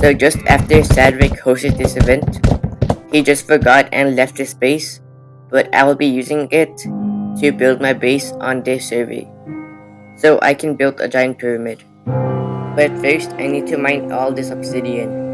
So just after Sadvik hosted this event, he just forgot and left the space, but I will be using it to build my base on this survey. So I can build a giant pyramid. But first, I need to mine all this obsidian.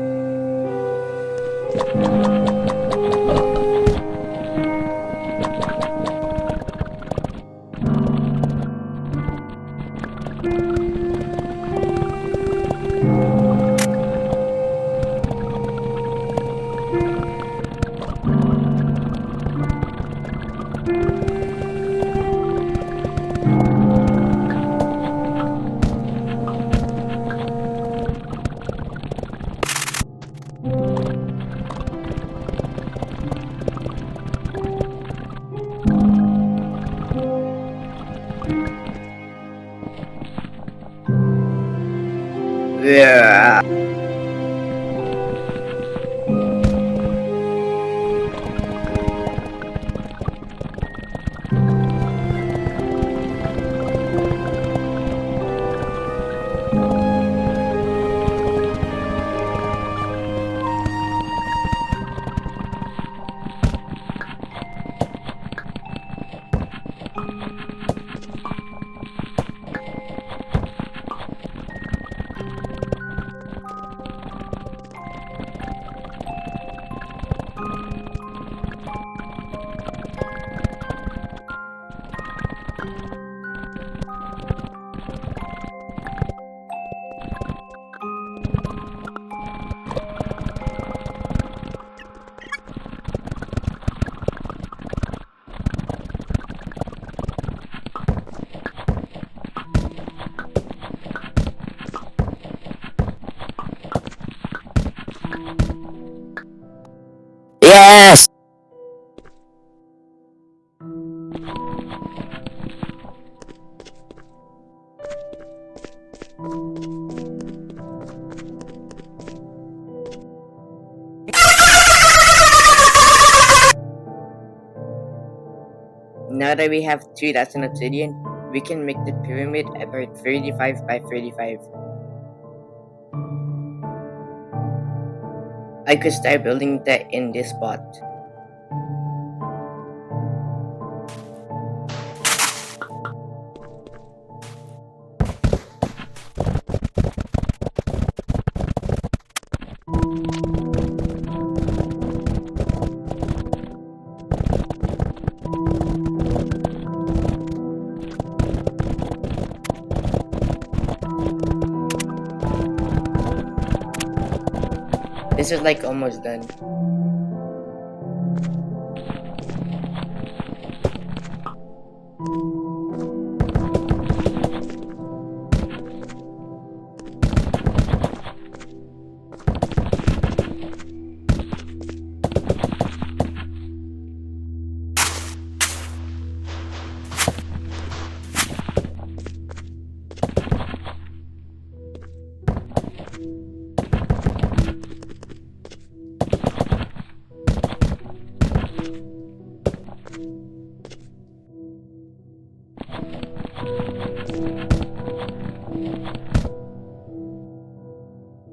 Yeah. Yes! Now that we have 2,000 obsidian, we can make the pyramid about 35 by 35. I could start building that in this spot. This is like almost done.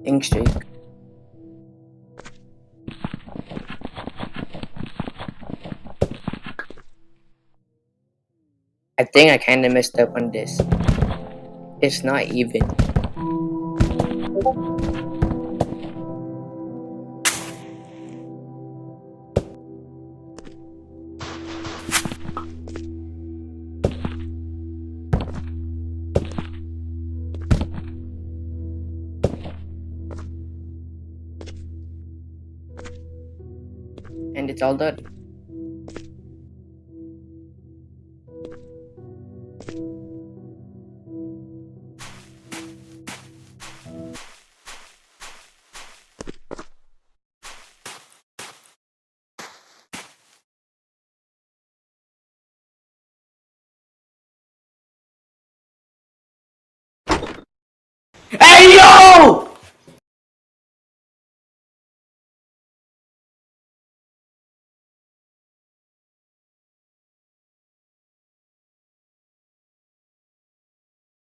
Think straight. I think I kinda messed up on this. It's not even. And it's all done. Hey yo!